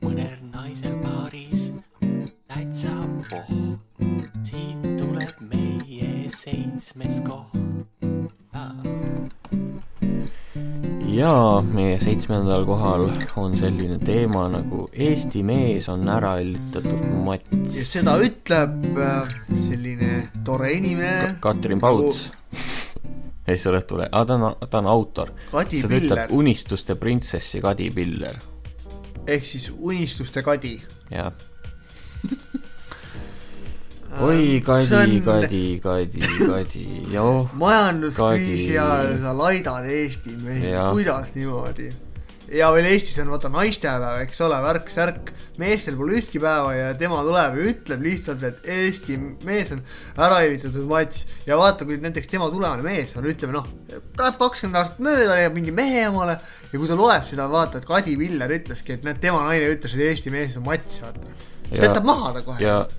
mõnel naisel paaris täitsa siit tuleb meie 7. koht. Ja meie 7. kohal on selline teema nagu Eesti mees on ära ellitatud Mats. Ja seda ütleb selline tore inimene Katrin Pauts Õhtule. Ta on autor. Kadi seda Piller. ütleb Unistuste printsessi Kadi Piller. Ehk siis Unistuste Kadi. Jah. Oi, Kadi. Joh, majanduskriisi ajal sa laidad Eesti mehi. Kuidas niimoodi? Ja veel Eestis on vaata naistepäev, eks ole, värk. Meestel pole ühtki päeva ja tema tuleb ja ütleb lihtsalt, et Eesti mees on ära evitatud Mats. Ja vaata, kui näiteks tema tulevane mees on, ütleme läheb 20 aastat mööda ja mingi mehe omale. Ja kui ta loeb seda, vaata, et Kadi Piller ütleski, et tema naine ütles, et Eesti mees on Mats, vaata. See jätab maha ta kohe. Ja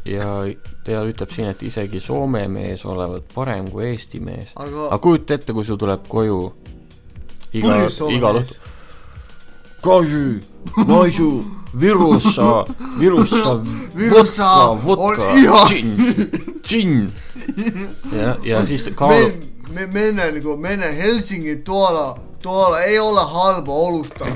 ta ütleb siin, et isegi Soome mees olevat parem kui Eesti mees. Aga kujuta ette, kui sul tuleb koju iga lõhtu. Kaži, Maisu, Virussa, vodka, džinn. Ja siis mene Helsingi tuolla ei ole halba oluta.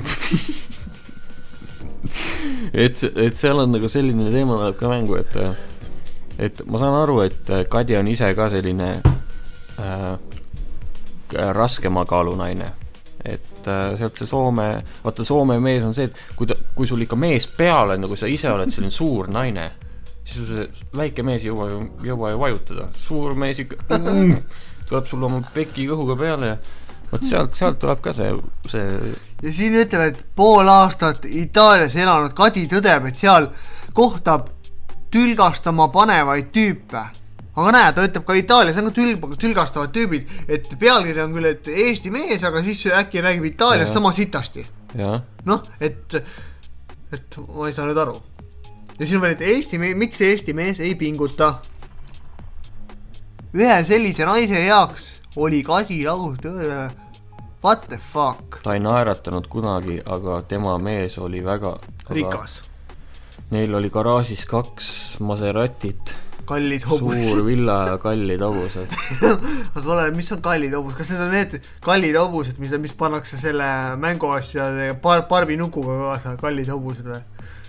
et seal on nagu selline teema läheb ka mängu, et ma saan aru, et Kadi on ise ka selline raskema kaalunaine, et sealt see Soome mees on see, et kui sul ikka mees peal on, kui sa ise oled selline suur naine, siis see väike mees ei jõua ju vajutada, suur mees ikka tuleb sul oma peki kõhuga peale ja võt sealt tuleb ka see ja siin ütleb, et pool aastat Itaalias elanud Kadi tõdeb, et seal kohtab tülgastama panevaid tüüpe. Aga näe, ta ütleb ka Itaalias on tülgastavad tüübid, et pealkiri on küll, et Eesti mees, aga siis äkki räägib Itaalias sama sitasti. Et ma ei saa nüüd aru. Ja siin on veel, et miks Eesti mees ei pinguta? Ühe sellise naise heaks oli Kadi laus tööle. What the fuck? Ta ei naeratanud kunagi, aga tema mees oli väga rikas. Neil oli garaažis 2 Maseratit. Kallid hobused. Suur villa ja kallid hobused. Aga ole, mis on kallid hobused? Kas need on need kallid hobused, mis pannakse selle mänguasja Barbi nukuga kaasa, kallid hobused või?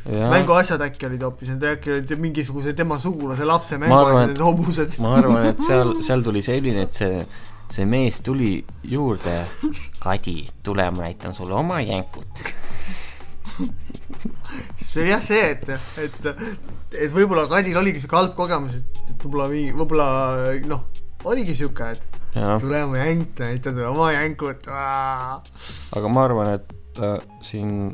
Mänguasjad äkki olid hoopis, need äkki olid mingisuguse tema sugulase lapse mänguasjad, need hobused. Ma arvan, et seal tuli selline, et see mees tuli juurde. Kadi, tule ma näitan sulle oma jänkut. See jah see, et võib-olla Kadil oligi see halb kogemus, et võib-olla oligi siuke, et tule oma jänk, näita sulle oma jänkut. Aga ma arvan, et siin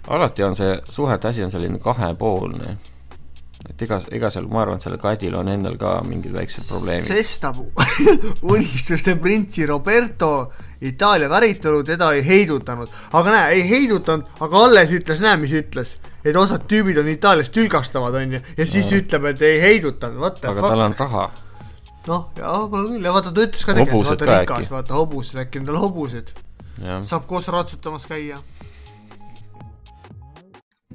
alati on see suhete asi on selline kahepoolne. Et ega seal, ma arvan, et selle Kadil on endal ka mingid väiksed probleemid. Sestab Unistuste printsi Roberto Itaalia väritolu teda ei heidutanud. Aga näe, ei heidutanud, aga alles ütles, mis ütles. Et osad tüübid on Itaalias tülgastavad, on ju. Ja siis ütleb, et ei heidutanud. Aga tal on raha. Pole küll. Ja vaata, ta ütles ka tegelikult. Vaata rikas, vaata hobused, äkki on tal hobused. Saab koos ratsutamas käia.